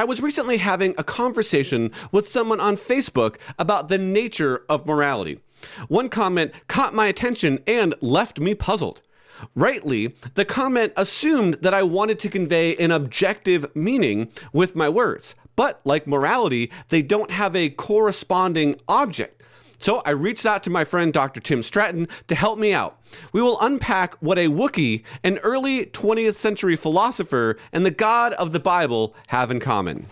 I was recently having a conversation with someone on Facebook about the nature of morality. One comment caught my attention and left me puzzled. Rightly, the comment assumed that I wanted to convey an objective meaning with my words, but like morality, they don't have a corresponding object. So I reached out to my friend Dr. Tim Stratton to help me out. We will unpack what a Wookie, an early 20th century philosopher, and the God of the Bible have in common.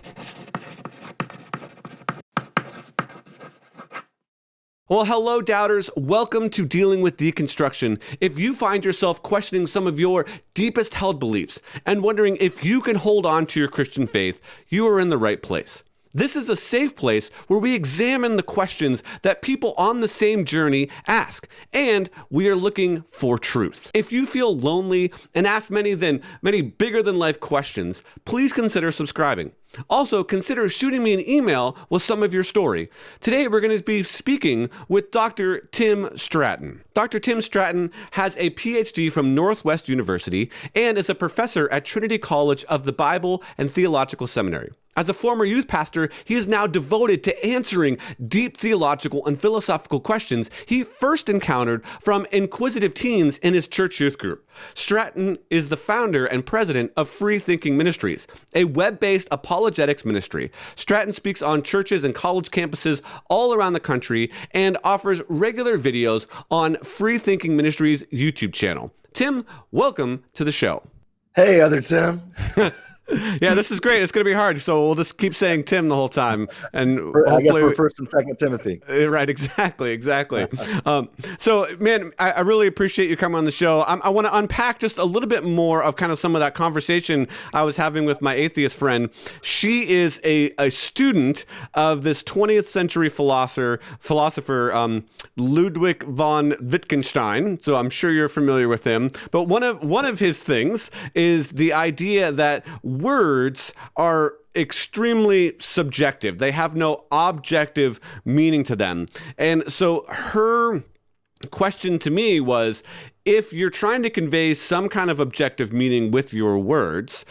Well, hello, doubters. Welcome to Dealing with Deconstruction. If you find yourself questioning some of your deepest held beliefs and wondering if you can hold on to your Christian faith, you are in the right place. This is a safe place where we examine the questions that people on the same journey ask, and we are looking for truth. If you feel lonely and ask many bigger than life questions, please consider subscribing. Also, consider shooting me an email with some of your story. Today, we're going to be speaking with Dr. Tim Stratton. Dr. Tim Stratton has a PhD from Northwest University and is a professor at Trinity College of the Bible and Theological Seminary. As a former youth pastor, he is now devoted to answering deep theological and philosophical questions he first encountered from inquisitive teens in his church youth group. Stratton is the founder and president of Free Thinking Ministries, a web-based apologetics ministry. Stratton speaks on churches and college campuses all around the country and offers regular videos on Free Thinking Ministries' YouTube channel. Tim, welcome to the show. Hey, other Tim. Yeah, this is great. It's going to be hard, so we'll just keep saying Tim the whole time, and I guess we're 1st and 2nd Timothy. Right, exactly. So, man, I really appreciate you coming on the show. I want to unpack just a little bit more of kind of some of that conversation I was having with my atheist friend. She is a student of this 20th century philosopher Ludwig von Wittgenstein. So I'm sure you're familiar with him. But one of his things is the idea that words are extremely subjective. They have no objective meaning to them. And so her question to me was, if you're trying to convey some kind of objective meaning with your words,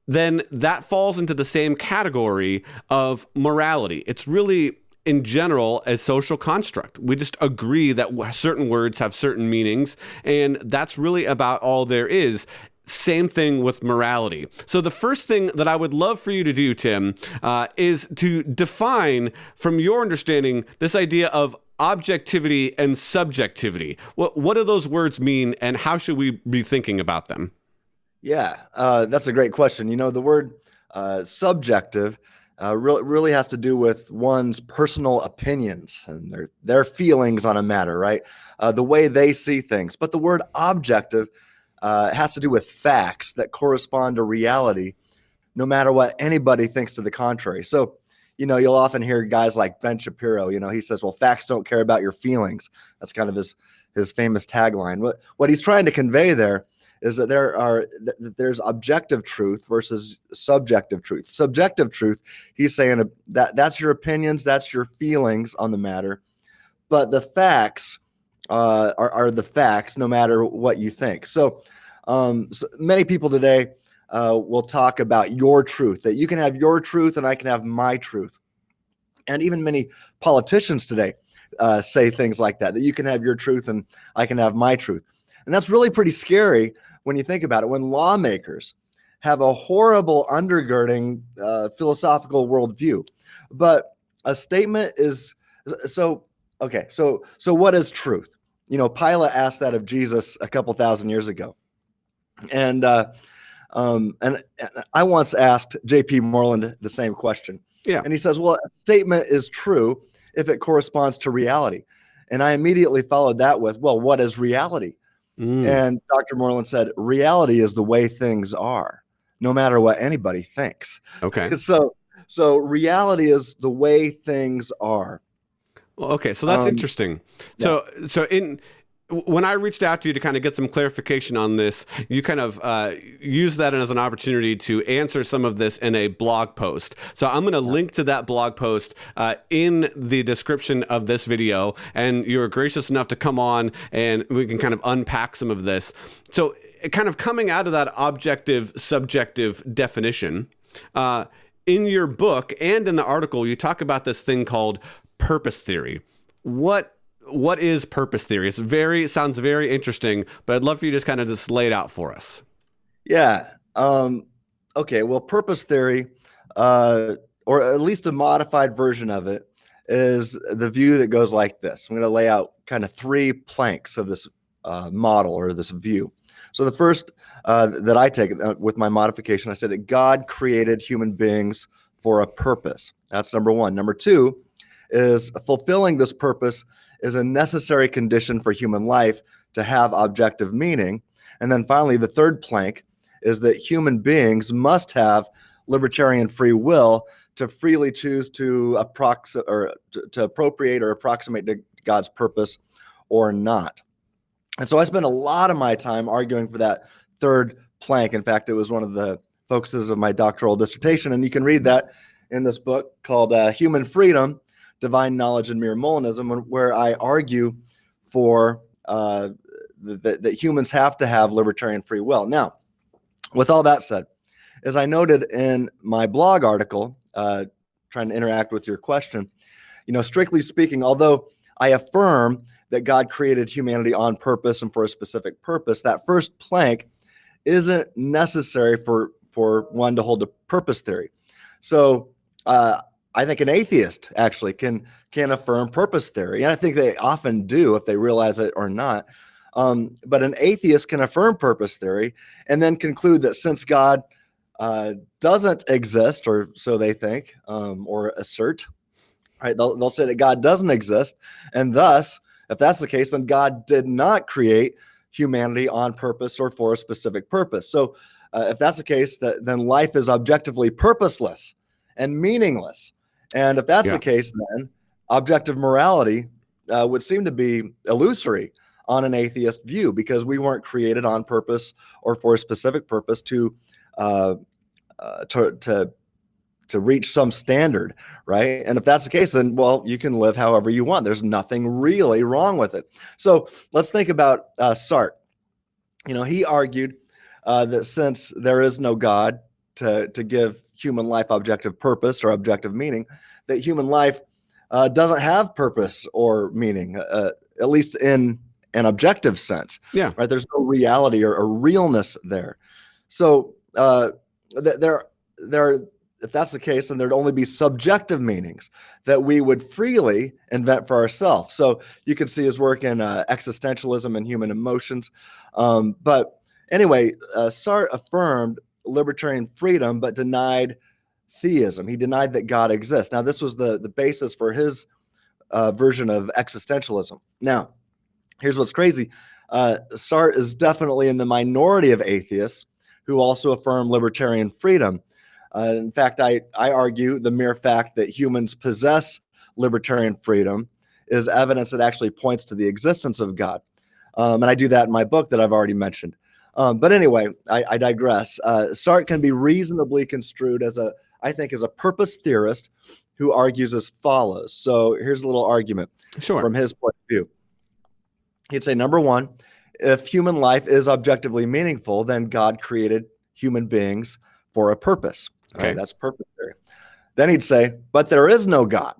then that falls into the same category of morality. It's really, in general, a social construct. We just agree that certain words have certain meanings, and that's really about all there is. Same thing with morality. So the first thing that I would love for you to do, Tim, is to define, from your understanding, this idea of objectivity and subjectivity. What do those words mean, and how should we be thinking about them? Yeah, that's a great question. You know, the word subjective really has to do with one's personal opinions and their feelings on a matter, right? The way they see things. But the word objective has to do with facts that correspond to reality, no matter what anybody thinks to the contrary. So, you know, you'll often hear guys like Ben Shapiro, you know, he says, well, facts don't care about your feelings. That's kind of his famous tagline. What he's trying to convey there is that there's objective truth versus subjective truth. Subjective truth, he's saying that's your opinions, that's your feelings on the matter, but the facts are the facts, no matter what you think. So many people today will talk about your truth, that you can have your truth and I can have my truth. And even many politicians today say things like that you can have your truth and I can have my truth. And that's really pretty scary when you think about it. When lawmakers have a horrible undergirding philosophical worldview, but a statement is so. Okay, so what is truth? You know, Pilate asked that of Jesus a couple thousand years ago, and I once asked J.P. Moreland the same question. Yeah, and he says, "Well, a statement is true if it corresponds to reality." And I immediately followed that with, "Well, what is reality?" And Dr. Moreland said, "Reality is the way things are, no matter what anybody thinks." Okay. So reality is the way things are. Well, okay, so that's interesting. Yeah. So when I reached out to you to kind of get some clarification on this, you kind of used that as an opportunity to answer some of this in a blog post. So I'm going to link to that blog post in the description of this video, and you were gracious enough to come on and we can kind of unpack some of this. So kind of coming out of that objective, subjective definition, in your book and in the article, you talk about this thing called purpose theory. What is purpose theory? It sounds very interesting, but I'd love for you to just kind of just lay it out for us. Yeah. Okay. Well, purpose theory, or at least a modified version of it, is the view that goes like this. I'm going to lay out kind of three planks of this model or this view. So the first that I take with my modification, I say that God created human beings for a purpose. That's number one. Number two is fulfilling this purpose is a necessary condition for human life to have objective meaning. And then finally, the third plank is that human beings must have libertarian free will to freely choose to appropriate or approximate to God's purpose or not. And so I spent a lot of my time arguing for that third plank. In fact, it was one of the focuses of my doctoral dissertation, and you can read that in this book called Human Freedom, Divine Knowledge and Mere Monism, where I argue for that humans have to have libertarian free will. Now, with all that said, as I noted in my blog article, trying to interact with your question, strictly speaking, although I affirm that God created humanity on purpose and for a specific purpose, that first plank isn't necessary for one to hold to purpose theory. So I think an atheist actually can affirm purpose theory, and I think they often do if they realize it or not. But an atheist can affirm purpose theory and then conclude that since God doesn't exist, or so they think, or assert, right? They'll say that God doesn't exist, and thus, if that's the case, then God did not create humanity on purpose or for a specific purpose. So if that's the case, then life is objectively purposeless and meaningless. And if that's the case, then objective morality would seem to be illusory on an atheist view, because we weren't created on purpose or for a specific purpose to reach some standard, right? And if that's the case, then, well, you can live however you want. There's nothing really wrong with it. So let's think about Sartre. He argued that since there is no God to give human life objective purpose or objective meaning, that human life doesn't have purpose or meaning, at least in an objective sense. Yeah. Right. There's no reality or realness there. So if that's the case, then there'd only be subjective meanings that we would freely invent for ourselves. So you can see his work in existentialism and human emotions. But anyway, Sartre affirmed libertarian freedom, but denied theism. He denied that God exists. Now, this was the basis for his version of existentialism. Now, here's what's crazy. Sartre is definitely in the minority of atheists who also affirm libertarian freedom. In fact, I argue the mere fact that humans possess libertarian freedom is evidence that actually points to the existence of God. And I do that in my book that I've already mentioned. But anyway, I digress. Sartre can be reasonably construed as a purpose theorist who argues as follows. So here's a little argument from his point of view. He'd say, number one, if human life is objectively meaningful, then God created human beings for a purpose. Okay. Right? That's purpose theory. Then he'd say, but there is no God.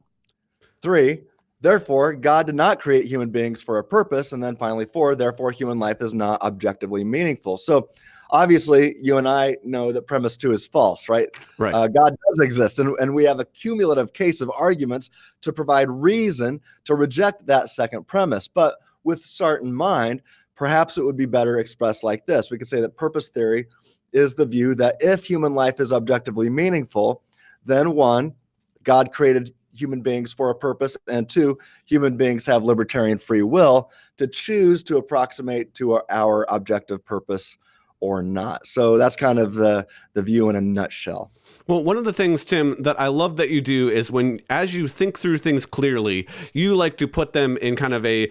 3, therefore, God did not create human beings for a purpose. And then finally 4, therefore, human life is not objectively meaningful. So obviously, you and I know that premise 2 is false, right? Right. God does exist, and we have a cumulative case of arguments to provide reason to reject that second premise. But with Sartre in mind, perhaps it would be better expressed like this. We could say that purpose theory is the view that if human life is objectively meaningful, then 1, God created human beings for a purpose, and 2, human beings have libertarian free will to choose to approximate to our objective purpose or not. So that's kind of the view in a nutshell. Well, one of the things, Tim, that I love that you do is as you think through things clearly, you like to put them in kind of a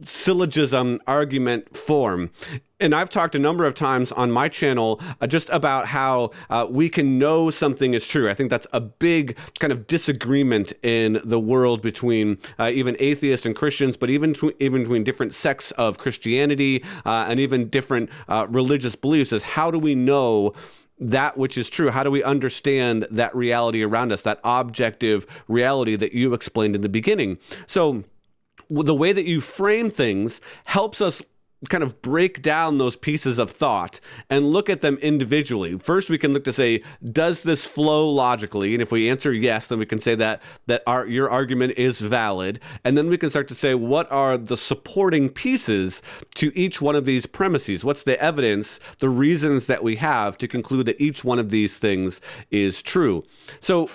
syllogism argument form. And I've talked a number of times on my channel just about how we can know something is true. I think that's a big kind of disagreement in the world between even atheists and Christians, but even between different sects of Christianity and even different religious beliefs, is how do we know that which is true? How do we understand that reality around us, that objective reality that you explained in the beginning? So the way that you frame things helps us kind of break down those pieces of thought and look at them individually. First, we can look to say, does this flow logically? And if we answer yes, then we can say that your argument is valid. And then we can start to say, what are the supporting pieces to each one of these premises? What's the evidence, the reasons that we have to conclude that each one of these things is true? So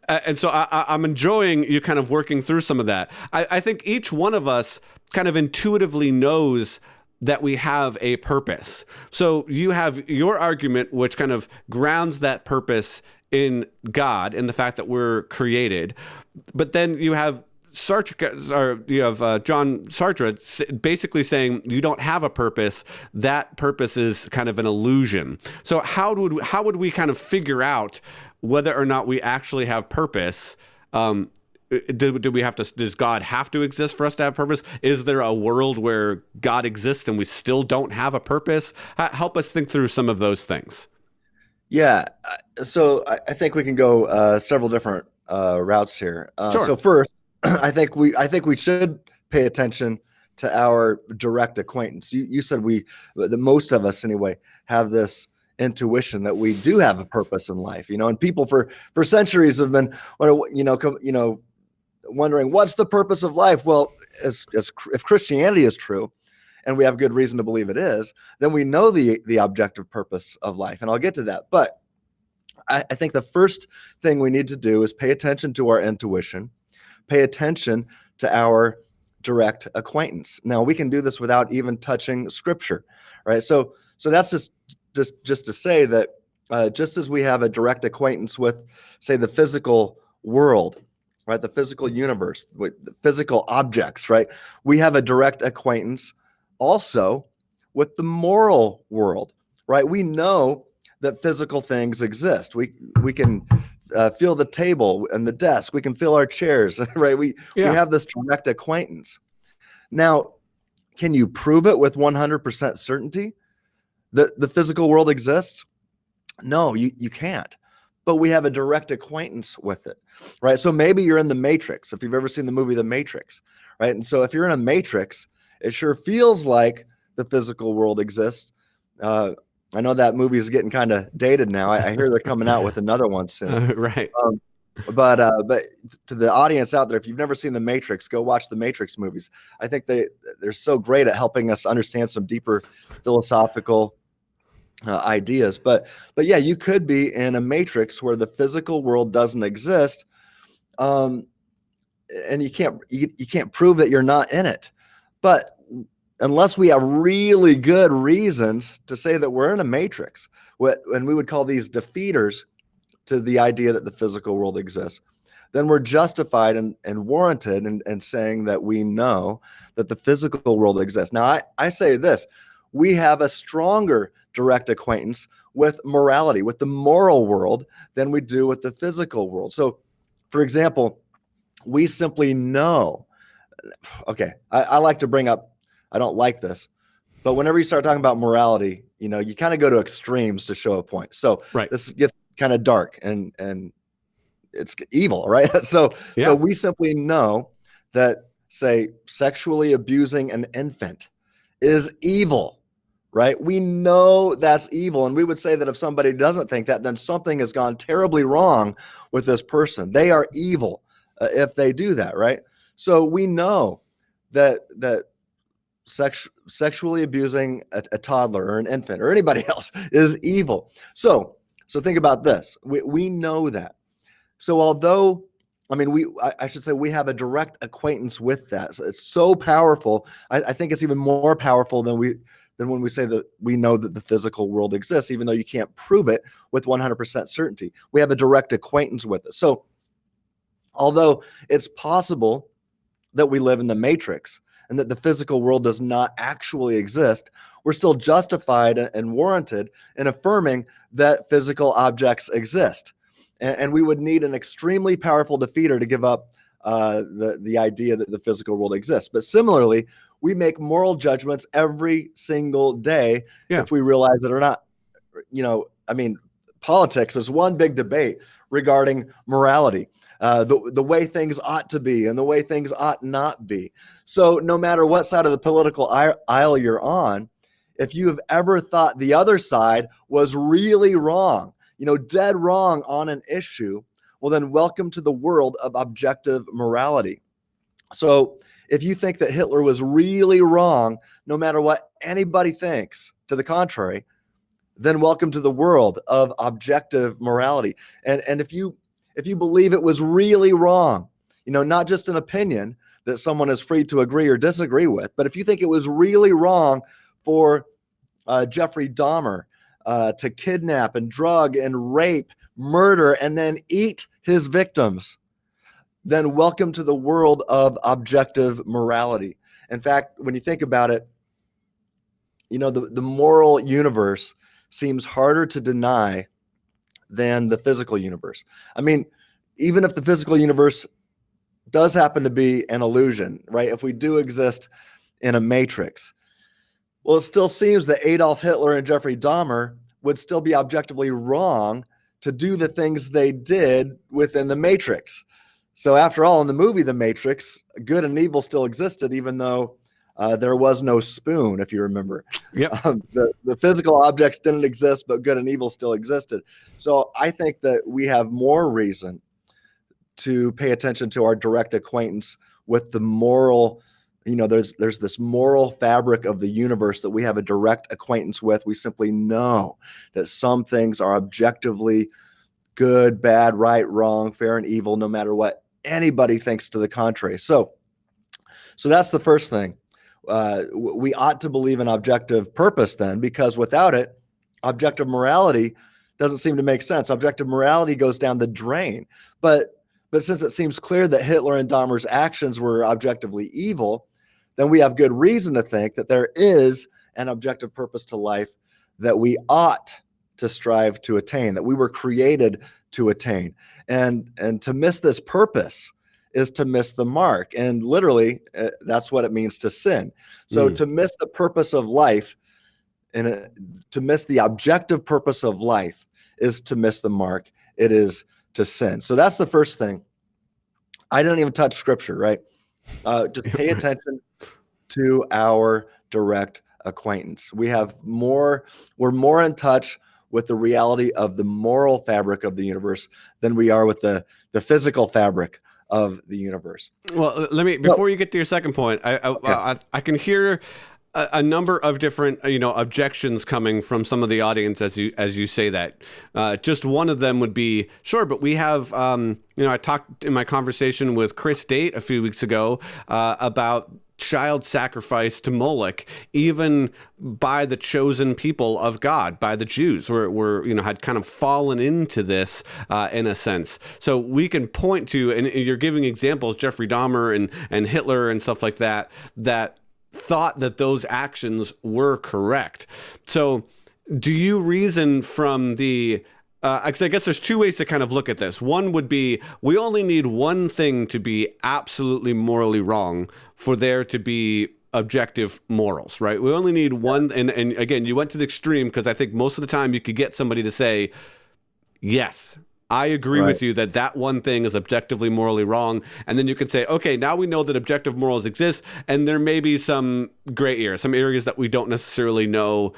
I'm enjoying you kind of working through some of that. I think each one of us kind of intuitively knows that we have a purpose. So you have your argument, which kind of grounds that purpose in God and the fact that we're created. But then you have John Sartre basically saying you don't have a purpose. That purpose is kind of an illusion. So how would we kind of figure out whether or not we actually have purpose? Does God have to exist for us to have purpose? Is there a world where God exists and we still don't have a purpose? Help us think through some of those things. Yeah. So I think we can go several different routes here. Sure. So first, I think we should pay attention to our direct acquaintance. You said that most of us anyway have this intuition that we do have a purpose in life, and people for centuries have been, wondering what's the purpose of life. Well, if Christianity is true, and we have good reason to believe it is, then we know the objective purpose of life, and I'll get to that. But I think the first thing we need to do is pay attention to our intuition, pay attention to our direct acquaintance. Now, we can do this without even touching Scripture, right? So that's just to say that just as we have a direct acquaintance with, say, the physical world, right, the physical universe, with the physical objects, right, we have a direct acquaintance also with the moral world, right? We know that physical things exist. We can feel the table and the desk. We can feel our chairs, right? We have this direct acquaintance. Now, can you prove it with 100% certainty that the physical world exists? No, you can't. But we have a direct acquaintance with it, right? So maybe you're in the Matrix, if you've ever seen the movie The Matrix, right? And so if you're in a Matrix, it sure feels like the physical world exists. I know that movie is getting kind of dated now. I hear they're coming out with another one soon. Right. But to the audience out there, if you've never seen The Matrix, go watch the Matrix movies. I think they're so great at helping us understand some deeper philosophical ideas. But yeah, you could be in a matrix where the physical world doesn't exist, and you can't prove that you're not in it. But unless we have really good reasons to say that we're in a matrix, and we would call these defeaters to the idea that the physical world exists, then we're justified and warranted in saying that we know that the physical world exists. Now, I say this: we have a stronger direct acquaintance with morality, with the moral world, than we do with the physical world. So, for example, we simply know. Okay, I like to bring up, I don't like this, but whenever you start talking about morality, you kind of go to extremes to show a point. So right. This gets kind of dark and it's evil, right? So we simply know that, say, sexually abusing an infant is evil. Right? We know that's evil. And we would say that if somebody doesn't think that, then something has gone terribly wrong with this person. They are evil if they do that, right? So we know that sexually abusing a toddler or an infant or anybody else is evil. So think about this. We know that. So although, I should say we have a direct acquaintance with that. So it's so powerful. I think it's even more powerful than when we say that we know that the physical world exists, even though you can't prove it with 100% certainty. We have a direct acquaintance with it. So although it's possible that we live in the matrix and that the physical world does not actually exist, we're still justified and warranted in affirming that physical objects exist. And we would need an extremely powerful defeater to give up the idea that the physical world exists. But similarly, we make moral judgments every single day if we realize it or not. politics is one big debate regarding morality, the way things ought to be and the way things ought not be. So no matter what side of the political aisle you're on, if you have ever thought the other side was really wrong, dead wrong on an issue, well, then welcome to the world of objective morality. So if you think that Hitler was really wrong, no matter what anybody thinks to the contrary, then welcome to the world of objective morality. And if you believe it was really wrong, not just an opinion that someone is free to agree or disagree with, but if you think it was really wrong for Jeffrey Dahmer to kidnap and drug and rape, murder, and then eat his victims, then welcome to the world of objective morality. In fact, when you think about it, the moral universe seems harder to deny than the physical universe. I mean, even if the physical universe does happen to be an illusion, right? If we do exist in a matrix, well, it still seems that Adolf Hitler and Jeffrey Dahmer would still be objectively wrong to do the things they did within the matrix. So after all, in the movie The Matrix, good and evil still existed, even though there was no spoon, if you remember. Yep. The physical objects didn't exist, but good and evil still existed. So I think that we have more reason to pay attention to our direct acquaintance with the moral. There's this moral fabric of the universe that we have a direct acquaintance with. We simply know that some things are objectively good, bad, right, wrong, fair, and evil, no matter what anybody thinks to the contrary. So that's the first thing. We ought to believe in objective purpose then, because without it, objective morality doesn't seem to make sense. Objective morality goes down the drain. But since it seems clear that Hitler and Dahmer's actions were objectively evil, then we have good reason to think that there is an objective purpose to life that we ought to strive to attain, that we were created to attain. And to miss this purpose is to miss the mark. And literally, that's what it means to sin. So to miss the purpose of life and to miss the objective purpose of life is to miss the mark. It is to sin. So that's the first thing. I didn't even touch scripture, right? Just pay attention to our direct acquaintance. We're more in touch with the reality of the moral fabric of the universe than we are with the physical fabric of the universe. Well, before you get to your second point, I can hear a number of different objections coming from some of the audience as you say that. Just one of them would be, sure, but we have I talked in my conversation with Chris Date a few weeks ago about child sacrifice to Moloch, even by the chosen people of God, by the Jews, were had kind of fallen into this in a sense. So we can point to, and you're giving examples, Jeffrey Dahmer and Hitler and stuff like that thought that those actions were correct. So do you reason from the I guess there's two ways to kind of look at this. One would be, we only need one thing to be absolutely morally wrong for there to be objective morals, right? We only need one. And again, you went to the extreme because I think most of the time you could get somebody to say, yes, I agree with you that one thing is objectively morally wrong. And then you can say, okay, now we know that objective morals exist, and there may be some gray areas, some areas that we don't necessarily know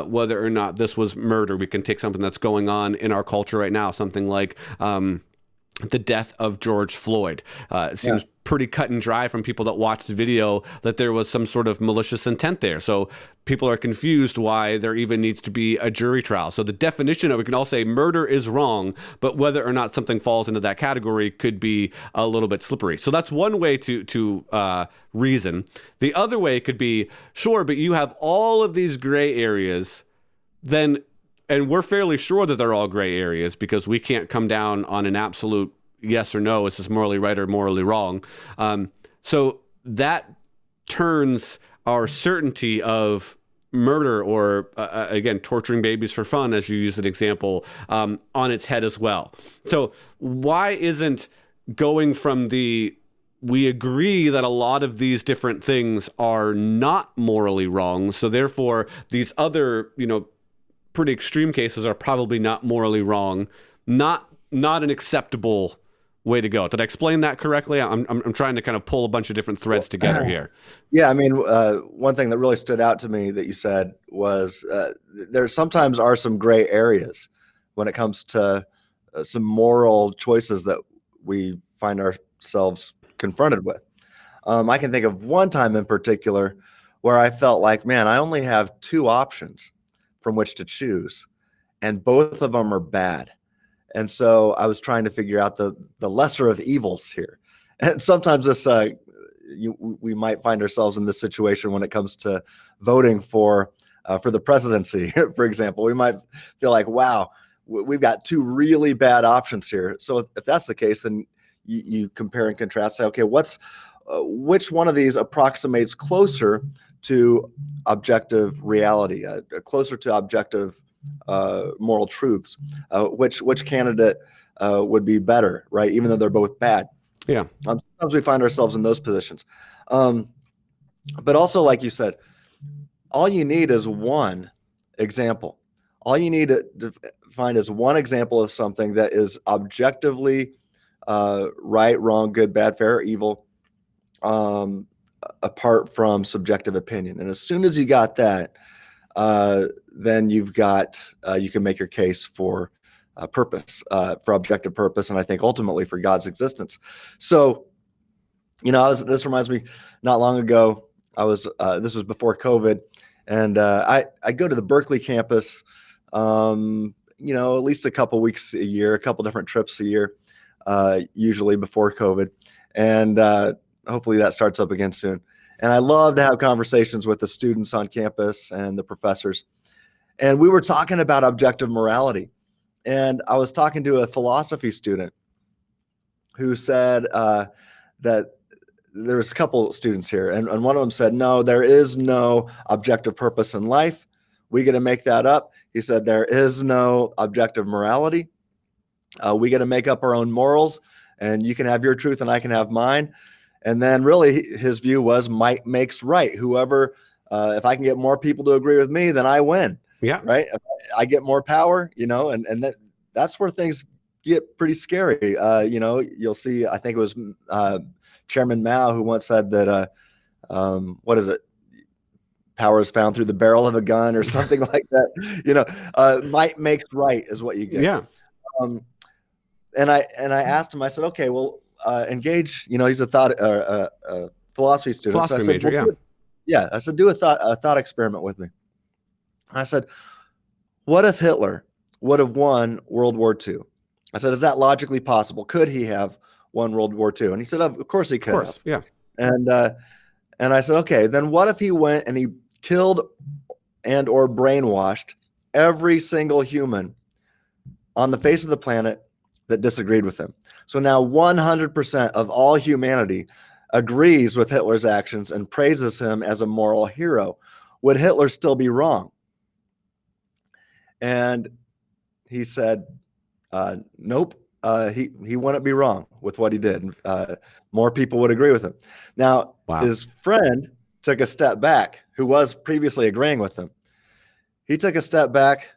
whether or not this was murder. We can take something that's going on in our culture right now, something like the death of George Floyd. It seems pretty cut and dry from people that watched the video that there was some sort of malicious intent there. So people are confused why there even needs to be a jury trial. So the definition of, we can all say murder is wrong, but whether or not something falls into that category could be a little bit slippery. So that's one way to reason. The other way could be, sure, but you have all of these gray areas, then, and we're fairly sure that they're all gray areas because we can't come down on an absolute yes or no, is this morally right or morally wrong? So that turns our certainty of murder or, again, torturing babies for fun, as you use an example, on its head as well. So why isn't going from we agree that a lot of these different things are not morally wrong, so therefore these other, pretty extreme cases are probably not morally wrong, not an acceptable way to go. Did I explain that correctly? I'm trying to kind of pull a bunch of different threads together here. Yeah, I mean, one thing that really stood out to me that you said was there sometimes are some gray areas when it comes to some moral choices that we find ourselves confronted with. I can think of one time in particular where I felt like, man, I only have two options from which to choose, and both of them are bad. And so I was trying to figure out the lesser of evils here. And sometimes we might find ourselves in this situation when it comes to voting for the presidency, for example. We might feel like, wow, we've got two really bad options here. So if that's the case, then you compare and contrast, say, okay, which one of these approximates closer to objective reality, closer to objective moral truths, which candidate would be better, right? Even though they're both bad. Yeah. Sometimes we find ourselves in those positions. But also, like you said, all you need is one example. All you need to find is one example of something that is objectively right, wrong, good, bad, fair, or evil, apart from subjective opinion. And as soon as you got that, then you can make your case for purpose, for objective purpose, and I think ultimately for God's existence. So, this reminds me, not long ago, this was before COVID, and I go to the Berkeley campus, at least a couple weeks a year, a couple different trips a year, usually before COVID, and hopefully that starts up again soon. And I love to have conversations with the students on campus and the professors. And we were talking about objective morality. And I was talking to a philosophy student who said that there was a couple students here. And one of them said, no, there is no objective purpose in life. We get to make that up. He said, there is no objective morality. We get to make up our own morals. And you can have your truth and I can have mine. And then really his view was might makes right. Whoever, if I can get more people to agree with me, then I win. Yeah. Right. I get more power, and that's where things get pretty scary. You'll see, I think it was Chairman Mao who once said that, what is it? Power is found through the barrel of a gun or something like that. Might makes right is what you get. Yeah. And I asked him, I said, okay, well, engage, he's a philosophy student. Philosophy major, yeah. Yeah. I said, do a thought experiment with me. I said, what if Hitler would have won World War II? I said, is that logically possible? Could he have won World War II? And he said, of course he could have. Yeah. And I said, okay, then what if he went and he killed and or brainwashed every single human on the face of the planet that disagreed with him? So now 100% of all humanity agrees with Hitler's actions and praises him as a moral hero. Would Hitler still be wrong? And he said, nope, he wouldn't be wrong with what he did. More people would agree with him. Now, His friend took a step back, who was previously agreeing with him. He took a step back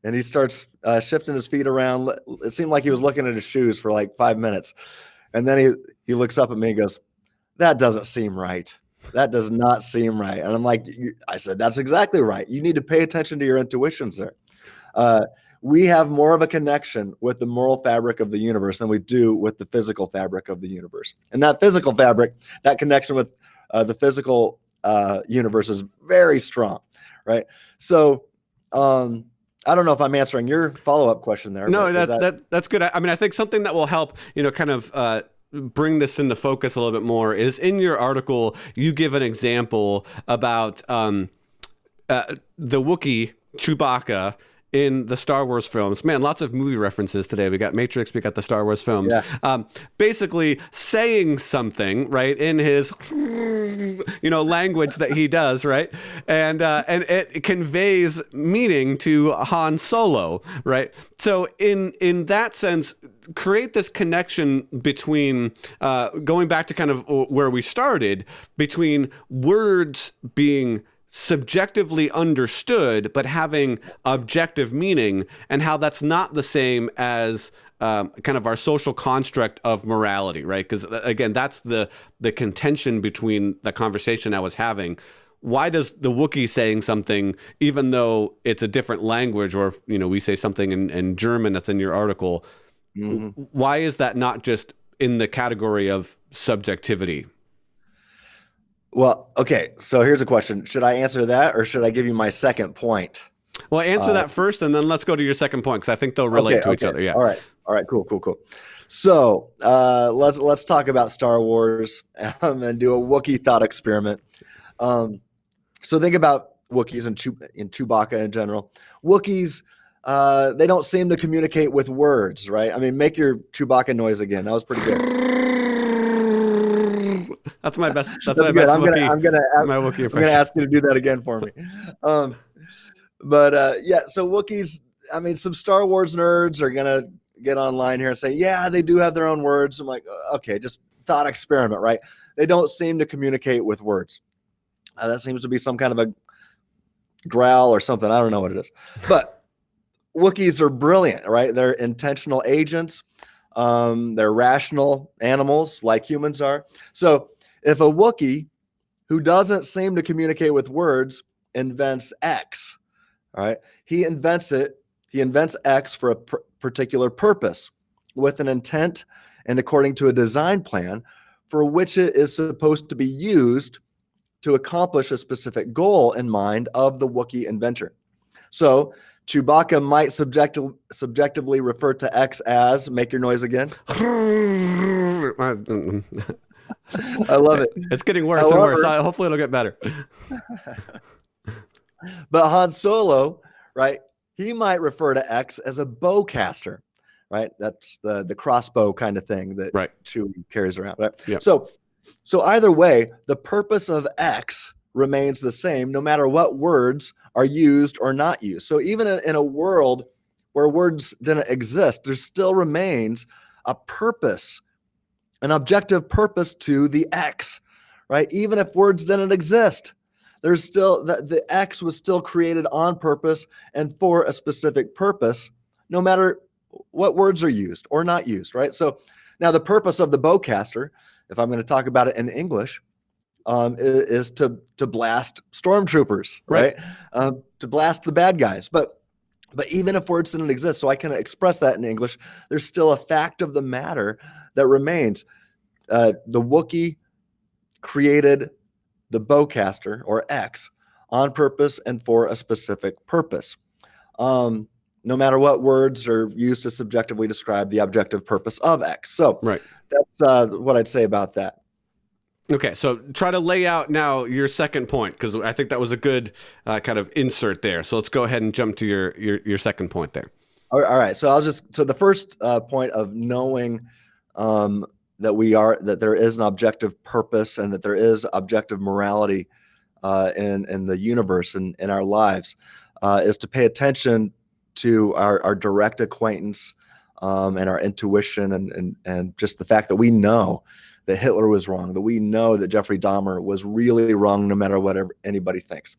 and he starts shifting his feet around. It seemed like he was looking at his shoes for like 5 minutes. And then he looks up at me and goes, that doesn't seem right. That does not seem right. And I'm like, I said, that's exactly right. You need to pay attention to your intuitions there. We have more of a connection with the moral fabric of the universe than we do with the physical fabric of the universe. And that physical fabric, that connection with the physical universe is very strong, right? So I don't know if I'm answering your follow-up question there. No, that's good. I mean, I think something that will help, kind of bring this into focus a little bit more is in your article, you give an example about the Wookie, Chewbacca, in the Star Wars films. Man, lots of movie references today. We got Matrix, we got the Star Wars films. Yeah. Basically saying something, right, in his, language that he does, right? And it conveys meaning to Han Solo, right? So in that sense, create this connection between, going back to kind of where we started, between words being subjectively understood, but having objective meaning, and how that's not the same as kind of our social construct of morality, right? Because again, that's the contention between the conversation I was having. Why does the Wookiee saying something, even though it's a different language, or we say something in German that's in your article, why is that not just in the category of subjectivity? Well, okay. So here's a question. Should I answer that, or should I give you my second point? Well, answer that first, and then let's go to your second point, because I think they'll relate to each other. Yeah. All right. Cool. So let's talk about Star Wars and do a Wookiee thought experiment. So think about Wookiees and Chewbacca in general. Wookiees, they don't seem to communicate with words, right? I mean, make your Chewbacca noise again. That was pretty good. That's my best. That's my best Wookiee. I'm gonna ask you to do that again for me. So Wookiees. I mean, some Star Wars nerds are gonna get online here and say, yeah, they do have their own words. I'm like, okay, just thought experiment, right? They don't seem to communicate with words. That seems to be some kind of a growl or something. I don't know what it is. But Wookiees are brilliant, right? They're intentional agents. They're rational animals like humans are. So if a Wookiee who doesn't seem to communicate with words invents X, all right, he invents X for a particular purpose with an intent and according to a design plan for which it is supposed to be used to accomplish a specific goal in mind of the Wookiee inventor. So Chewbacca might subjectively refer to X as, make your noise again. I love it. It's getting worse and worse. Hopefully it'll get better. But Han Solo, right, he might refer to X as a bowcaster, right? That's the crossbow kind of thing that Chewie carries around, right? Yep. So either way, the purpose of X remains the same no matter what words are used or not used. So even in a world where words didn't exist, there still remains a purpose, an objective purpose to the X, right? Even if words didn't exist, there's still the X was still created on purpose and for a specific purpose, no matter what words are used or not used, right? So now the purpose of the bowcaster, if I'm going to talk about it in English, is to blast stormtroopers, right? To blast the bad guys. But even if words didn't exist, so I can express that in English, there's still a fact of the matter that remains. The Wookiee created the bowcaster, or X, on purpose and for a specific purpose. No matter what words are used to subjectively describe the objective purpose of X. So that's what I'd say about that. Okay, so try to lay out now your second point, because I think that was a good kind of insert there. So let's go ahead and jump to your second point there. All right. So the first point of knowing that there is an objective purpose and that there is objective morality in the universe and in our lives is to pay attention to our direct acquaintance and our intuition and just the fact that we know that Hitler was wrong, that we know that Jeffrey Dahmer was really wrong no matter what anybody thinks,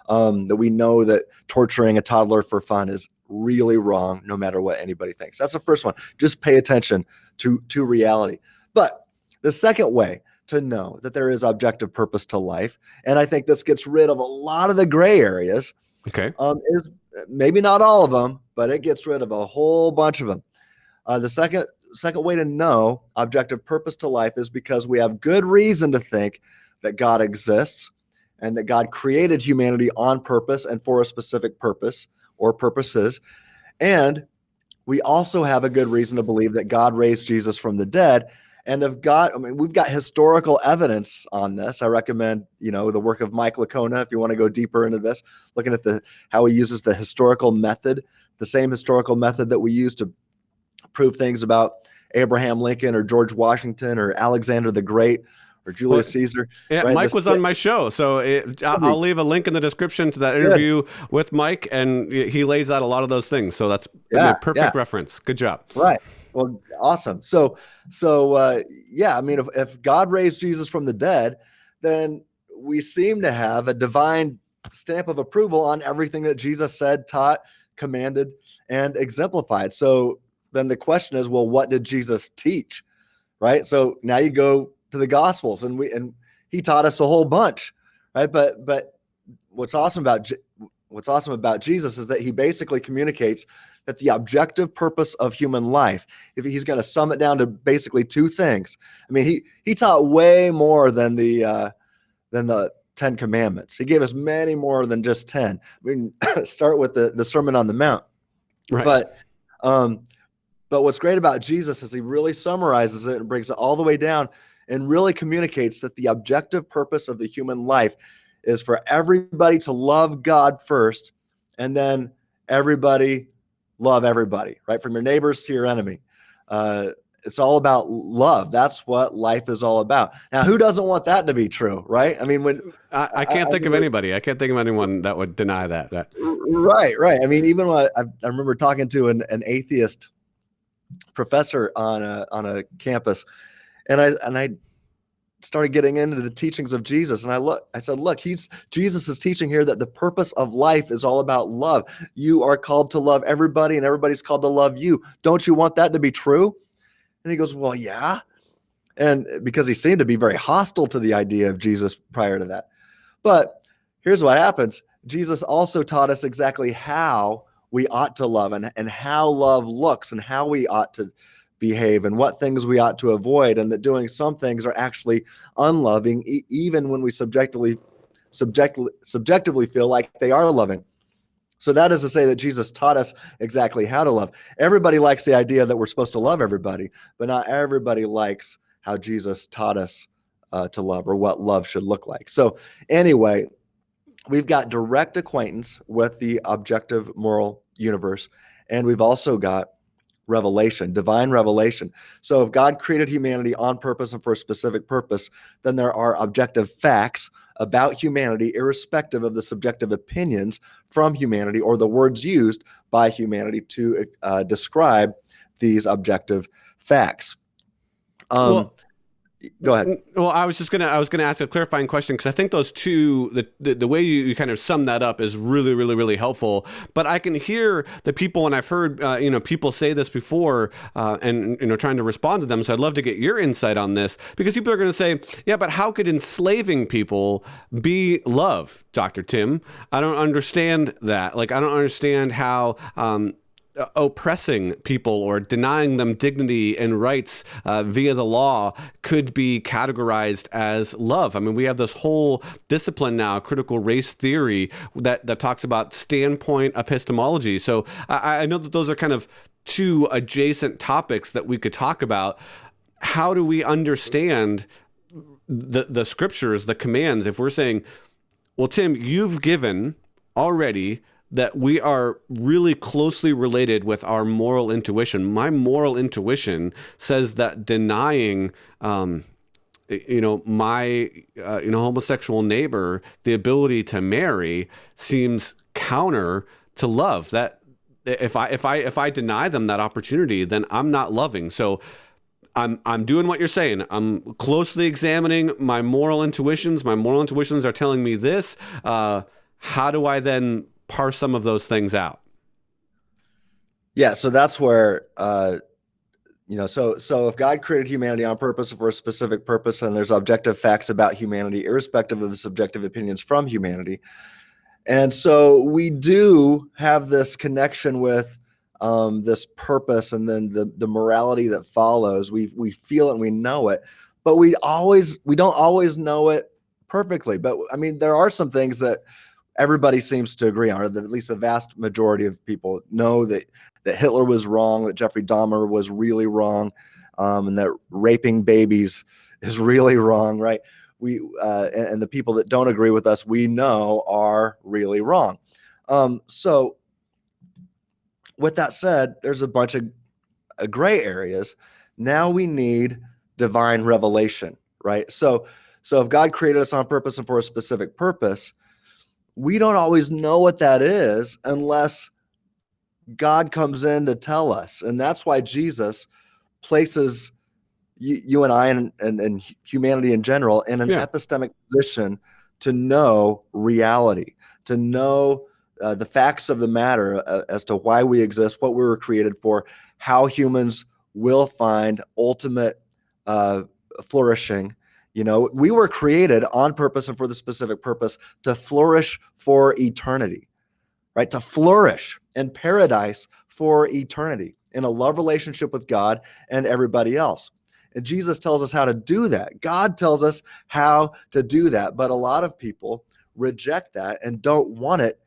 that we know that torturing a toddler for fun is really wrong no matter what anybody thinks. That's the first one. Just pay attention to reality. But the second way to know that there is objective purpose to life, and I think this gets rid of a lot of the gray areas, is maybe not all of them, but it gets rid of a whole bunch of them. The second way to know objective purpose to life is because we have good reason to think that God exists and that God created humanity on purpose and for a specific purpose or purposes. And we also have a good reason to believe that God raised Jesus from the dead. And we've got historical evidence on this. I recommend, the work of Mike Lacona, if you want to go deeper into this, looking at how he uses the historical method, the same historical method that we use to prove things about Abraham Lincoln or George Washington or Alexander the Great or Julius Caesar. Yeah, right? Mike was on my show, so I'll leave a link in the description to that interview with Mike, and he lays out a lot of those things. So that's a perfect reference. Good job. Right. Well, awesome. So I mean, if God raised Jesus from the dead, then we seem to have a divine stamp of approval on everything that Jesus said, taught, commanded, and exemplified. So then the question is, well, what did Jesus teach? Right? So now you go to the Gospels, and he taught us a whole bunch, right? But what's awesome about Jesus is that he basically communicates that the objective purpose of human life, if he's going to sum it down to basically two things. I mean, he taught way more than the 10 Commandments. He gave us many more than just 10. We can start with the Sermon on the Mount. Right. But what's great about Jesus is he really summarizes it and brings it all the way down and really communicates that the objective purpose of the human life is for everybody to love God first, and then everybody love everybody, right? From your neighbors to your enemy. It's all about love. That's what life is all about. Now, who doesn't want that to be true, right? I mean, when I can't think of anybody. I can't think of anyone that would deny that. Right. I mean, even when I remember talking to an atheist professor on a campus, and I started getting into the teachings of Jesus, and I said, look, Jesus is teaching here that the purpose of life is all about love. You are called to love everybody, and everybody's called to love you. Don't you want that to be true? And he goes, well, yeah. And because he seemed to be very hostile to the idea of Jesus prior to that. But here's what happens. Jesus also taught us exactly how we ought to love, and how love looks, and how we ought to behave, and what things we ought to avoid, and that doing some things are actually unloving, even when we subjectively feel like they are loving. So that is to say that Jesus taught us exactly how to love. Everybody likes the idea that we're supposed to love everybody, but not everybody likes how Jesus taught us to love, or what love should look like. So anyway, we've got direct acquaintance with the objective moral universe, and we've also got revelation, divine revelation. So if God created humanity on purpose and for a specific purpose, then there are objective facts about humanity, irrespective of the subjective opinions from humanity or the words used by humanity to describe these objective facts. Go ahead. Well, I was gonna ask a clarifying question, because I think those two, the way you kind of sum that up is really, really, really helpful. But I can hear the people, and I've heard people say this before, and trying to respond to them. So I'd love to get your insight on this, because people are going to say, yeah, but how could enslaving people be love, Dr. Tim? I don't understand that. Like, I don't understand how oppressing people or denying them dignity and rights via the law could be categorized as love. I mean, we have this whole discipline now, critical race theory, that talks about standpoint epistemology. So I know that those are kind of two adjacent topics that we could talk about. How do we understand the scriptures, the commands, if we're saying, well, Tim, you've given already that we are really closely related with our moral intuition. My moral intuition says that denying, my homosexual neighbor the ability to marry seems counter to love. That if I deny them that opportunity, then I'm not loving. So I'm doing what you're saying. I'm closely examining my moral intuitions. My moral intuitions are telling me this. How do I then parse some of those things out? Yeah, so that's where so if God created humanity on purpose for a specific purpose, and there's objective facts about humanity, irrespective of the subjective opinions from humanity, and so we do have this connection with this purpose, and then the morality that follows. We feel it and we know it, but we don't always know it perfectly. But I mean, there are some things that everybody seems to agree on, or at least the vast majority of people know that Hitler was wrong, that Jeffrey Dahmer was really wrong, and that raping babies is really wrong, right? And the people that don't agree with us, we know are really wrong. So with that said, there's a bunch of gray areas. Now we need divine revelation, right? So if God created us on purpose and for a specific purpose, we don't always know what that is unless God comes in to tell us. And that's why Jesus places you and I and humanity in general in an epistemic position to know reality, to know the facts of the matter as to why we exist, what we were created for, how humans will find ultimate flourishing. We were created on purpose and for the specific purpose to flourish for eternity, right? To flourish in paradise for eternity in a love relationship with God and everybody else. And Jesus tells us how to do that. God tells us how to do that. But a lot of people reject that and don't want it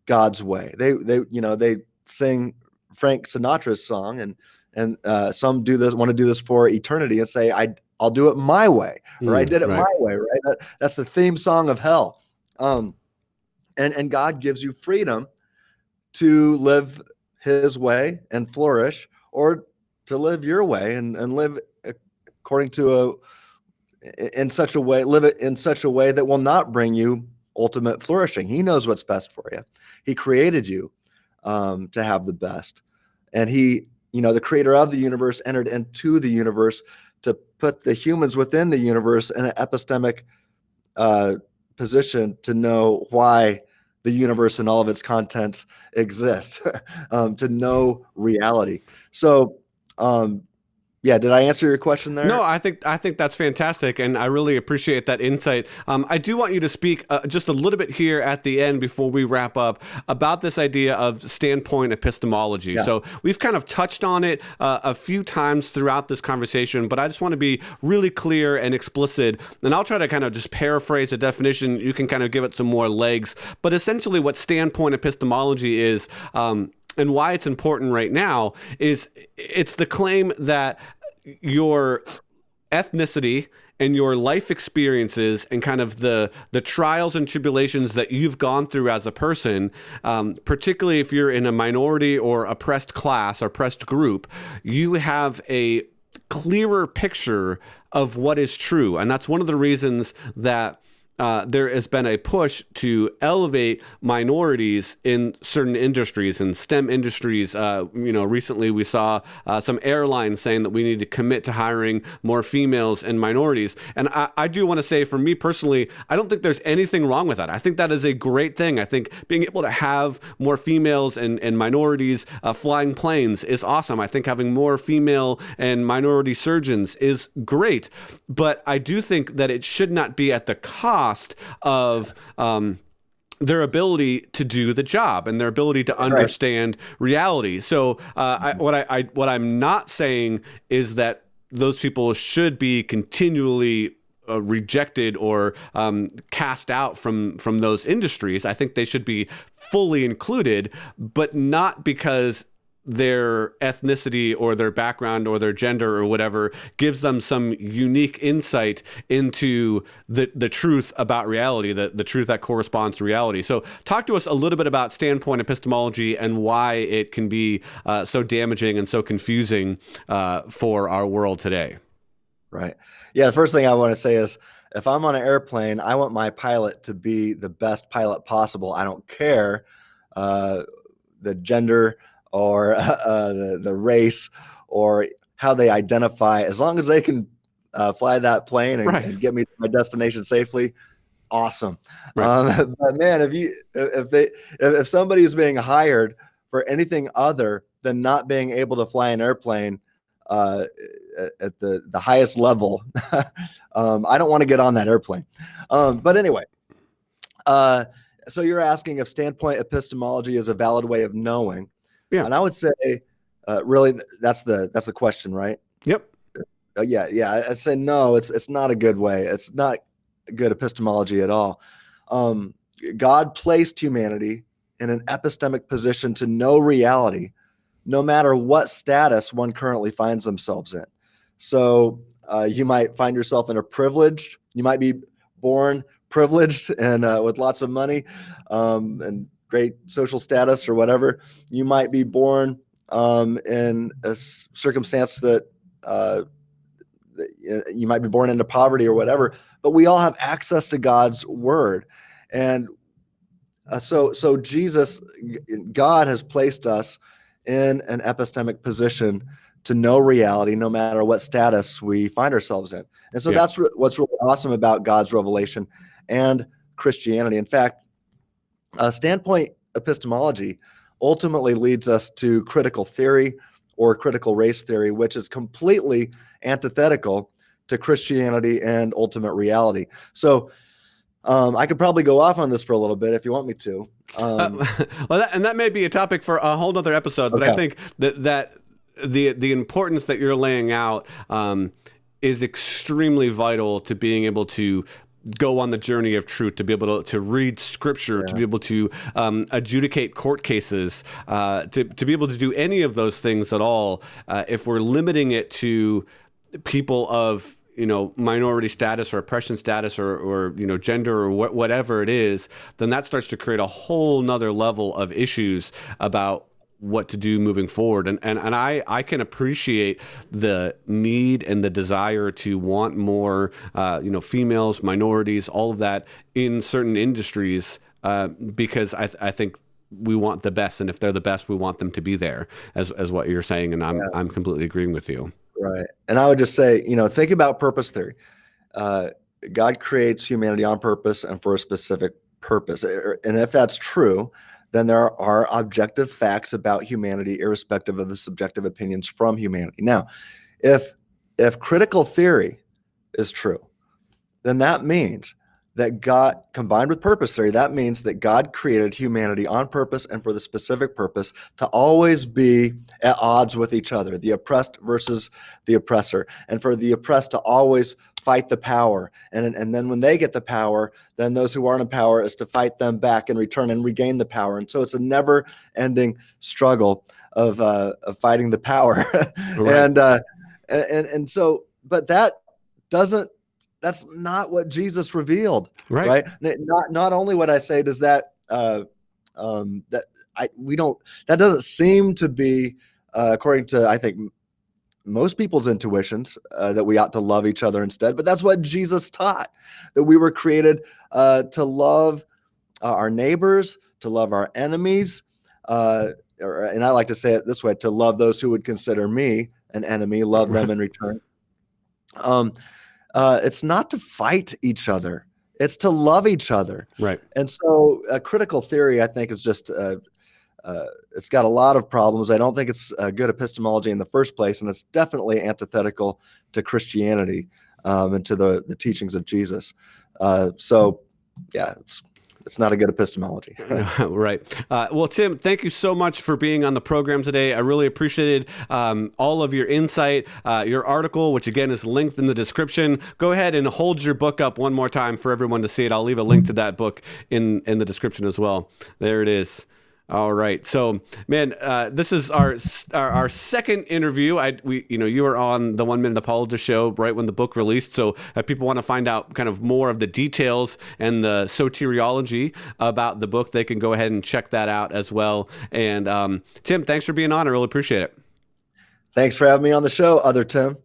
God's way. They sing Frank Sinatra's song, and some want to do this for eternity and say, I'll do it my way, or I did it my way, right? That's the theme song of hell. And God gives you freedom to live his way and flourish, or to live your way and live according to live it in such a way that will not bring you ultimate flourishing. He knows what's best for you. He created you to have the best. And he, the creator of the universe, entered into the universe to put the humans within the universe in an epistemic position to know why the universe and all of its contents exist, to know reality. So, did I answer your question there? No, I think that's fantastic, and I really appreciate that insight. I do want you to speak just a little bit here at the end before we wrap up about this idea of standpoint epistemology. Yeah. So we've kind of touched on it a few times throughout this conversation, but I just want to be really clear and explicit, and I'll try to kind of just paraphrase the definition. You can kind of give it some more legs, but essentially what standpoint epistemology is, and why it's important right now, is it's the claim that your ethnicity and your life experiences and kind of the trials and tribulations that you've gone through as a person, particularly if you're in a minority or oppressed class or oppressed group, you have a clearer picture of what is true. And that's one of the reasons that there has been a push to elevate minorities in certain industries and STEM industries. Recently we saw some airlines saying that we need to commit to hiring more females and minorities. And I do want to say, for me personally, I don't think there's anything wrong with that. I think that is a great thing. I think being able to have more females and minorities flying planes is awesome. I think having more female and minority surgeons is great. But I do think that it should not be at the cost of their ability to do the job and their ability to understand reality. So what I'm not saying is that those people should be continually rejected or cast out from those industries. I think they should be fully included, but not because their ethnicity or their background or their gender or whatever gives them some unique insight into the truth about reality, the truth that corresponds to reality. So talk to us a little bit about standpoint epistemology and why it can be so damaging and so confusing for our world today. Right. Yeah. The first thing I want to say is, if I'm on an airplane, I want my pilot to be the best pilot possible. I don't care the gender or the race or how they identify, as long as they can fly that plane and get me to my destination safely. Awesome. But man, if somebody is being hired for anything other than not being able to fly an airplane at the highest level, I don't want to get on that airplane. But anyway, so you're asking if standpoint epistemology is a valid way of knowing. Yeah. And I would say, really, that's the question, right? Yep. Yeah. I'd say no. It's not a good way. It's not good epistemology at all. God placed humanity in an epistemic position to know reality, no matter what status one currently finds themselves in. So you might find yourself in you might be born privileged and with lots of money and great social status or whatever. You might be born in a circumstance that you might be born into poverty or whatever, but we all have access to God's word. And so God has placed us in an epistemic position to know reality, no matter what status we find ourselves in. And so that's what's really awesome about God's revelation and Christianity. In fact, Standpoint epistemology ultimately leads us to critical theory or critical race theory, which is completely antithetical to Christianity and ultimate reality. So I could probably go off on this for a little bit if you want me to. Well, that may be a topic for a whole other episode, but I Okay. think that the importance that you're laying out is extremely vital to being able to go on the journey of truth, to be able to read scripture, to be able to adjudicate court cases, to be able to do any of those things at all. If we're limiting it to people of minority status or oppression status or gender or whatever it is, then that starts to create a whole nother level of issues about what to do moving forward. And I can appreciate the need and the desire to want more, females, minorities, all of that in certain industries, because I think we want the best. And if they're the best, we want them to be there as what you're saying. And I'm completely agreeing with you. Right. And I would just say, think about purpose theory. God creates humanity on purpose and for a specific purpose. And if that's true, then there are objective facts about humanity, irrespective of the subjective opinions from humanity. Now, if critical theory is true, then that means that God, combined with purpose theory, that means that God created humanity on purpose and for the specific purpose to always be at odds with each other, the oppressed versus the oppressor, and for the oppressed to always fight the power. And then when they get the power, then those who aren't in power is to fight them back in return and regain the power. And so it's a never-ending struggle of fighting the power. Right. And so, but that's not what Jesus revealed, right? Not only what I say does that that doesn't seem to be according to, I think, most people's intuitions, that we ought to love each other instead, but that's what Jesus taught, that we were created to love our neighbors, to love our enemies, and I like to say it this way, to love those who would consider me an enemy, love them in return. It's not to fight each other. It's to love each other. Right. And so critical theory, I think, is just, it's got a lot of problems. I don't think it's a good epistemology in the first place, and it's definitely antithetical to Christianity and to the teachings of Jesus. So, yeah, it's not a good epistemology. Right. Well, Tim, thank you so much for being on the program today. I really appreciated all of your insight, your article, which again is linked in the description. Go ahead and hold your book up one more time for everyone to see it. I'll leave a link to that book in the description as well. There it is. All right. So, man, this is our second interview. You were on the 1 Minute Apologist show right when the book released. So if people want to find out kind of more of the details and the soteriology about the book, they can go ahead and check that out as well. And Tim, thanks for being on. I really appreciate it. Thanks for having me on the show, other Tim.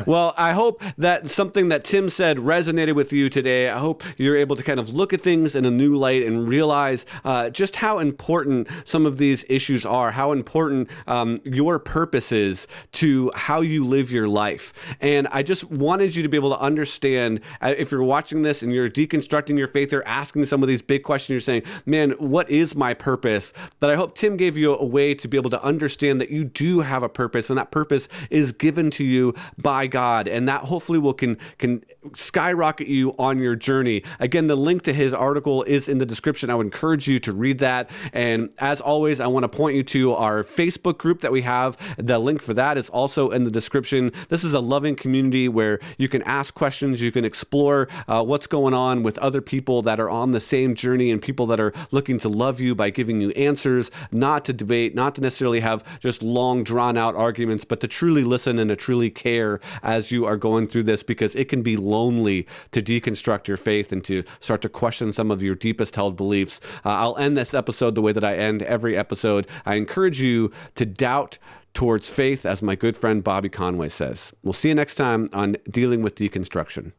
Well, I hope that something that Tim said resonated with you today. I hope you're able to kind of look at things in a new light and realize just how important some of these issues are, how important your purpose is to how you live your life. And I just wanted you to be able to understand, if you're watching this and you're deconstructing your faith, you're asking some of these big questions, you're saying, man, what is my purpose? That I hope Tim gave you a way to be able to understand that you do have a purpose, and that purpose is given to you by God, and that hopefully can skyrocket you on your journey. Again, the link to his article is in the description. I would encourage you to read that. And as always, I want to point you to our Facebook group that we have. The link for that is also in the description. This is a loving community where you can ask questions, you can explore what's going on with other people that are on the same journey, and people that are looking to love you by giving you answers, not to debate, not to necessarily have just long drawn out arguments, but to truly listen and to truly care as you are going through this, because it can be lonely to deconstruct your faith and to start to question some of your deepest held beliefs. I'll end this episode the way that I end every episode. I encourage you to doubt towards faith, as my good friend Bobby Conway says. We'll see you next time on Dealing with Deconstruction.